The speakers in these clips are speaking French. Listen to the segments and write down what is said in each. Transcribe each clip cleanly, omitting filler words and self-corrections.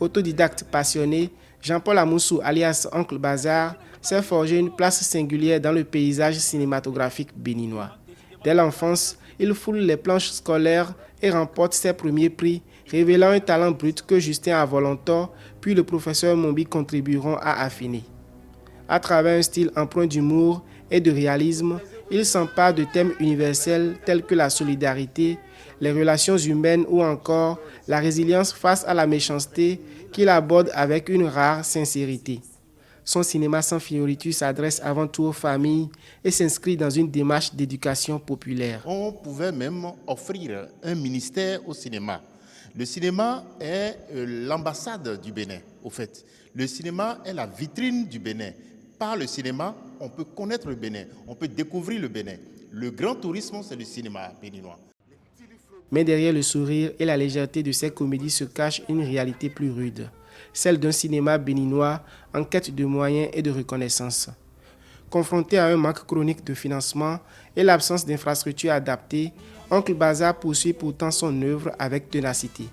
Autodidacte passionné, Jean-Paul Amoussou, alias Oncle Bazar, s'est forgé une place singulière dans le paysage cinématographique béninois. Dès l'enfance, il foule les planches scolaires et remporte ses premiers prix, révélant un talent brut que Justin Avolantor puis le professeur Mombi contribueront à affiner. À travers un style empreint d'humour et de réalisme, il s'empare de thèmes universels tels que la solidarité, les relations humaines ou encore la résilience face à la méchanceté qu'il aborde avec une rare sincérité. Son cinéma sans fioriture s'adresse avant tout aux familles et s'inscrit dans une démarche d'éducation populaire. On pouvait même offrir un ministère au cinéma. Le cinéma est l'ambassade du Bénin, au fait. Le cinéma est la vitrine du Bénin. Par le cinéma, on peut connaître le Bénin, on peut découvrir le Bénin. Le grand tourisme, c'est le cinéma béninois. Mais derrière le sourire et la légèreté de ces comédies se cache une réalité plus rude, celle d'un cinéma béninois en quête de moyens et de reconnaissance. Confronté à un manque chronique de financement et l'absence d'infrastructures adaptées, Oncle Bazar poursuit pourtant son œuvre avec ténacité.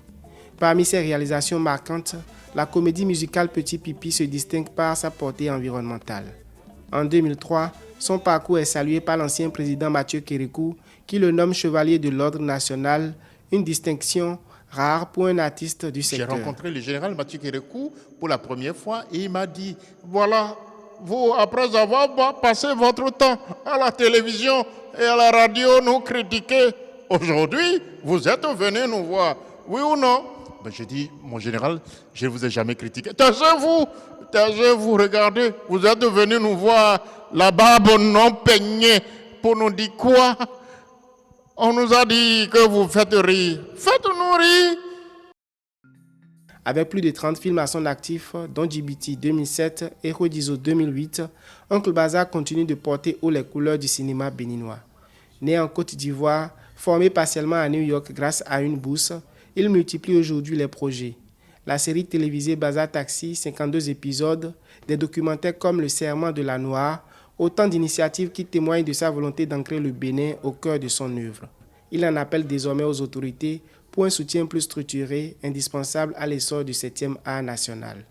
Parmi ses réalisations marquantes, la comédie musicale Petit Pipi se distingue par sa portée environnementale. En 2003, son parcours est salué par l'ancien président Mathieu Kérékou, qui le nomme chevalier de l'Ordre national, une distinction rare pour un artiste du secteur. J'ai rencontré le général Mathieu Kérékou pour la première fois et il m'a dit « Voilà, vous, après avoir passé votre temps à la télévision et à la radio, nous critiquer, aujourd'hui, vous êtes venu nous voir. Oui ou non ?» J'ai dit, mon général, je ne vous ai jamais critiqué. Taisez-vous, regardez, vous êtes venu nous voir, la barbe non peignée, pour nous dire quoi? On nous a dit que vous faites rire. Faites-nous rire. Avec plus de 30 films à son actif, dont Djibouti 2007 et Rodizo 2008, Oncle Bazar continue de porter haut les couleurs du cinéma béninois. Né en Côte d'Ivoire, formé partiellement à New York grâce à une bourse, il multiplie aujourd'hui les projets. La série télévisée Bazar Taxi, 52 épisodes, des documentaires comme Le Serment de la Noire, autant d'initiatives qui témoignent de sa volonté d'ancrer le Bénin au cœur de son œuvre. Il en appelle désormais aux autorités pour un soutien plus structuré, indispensable à l'essor du 7e art national.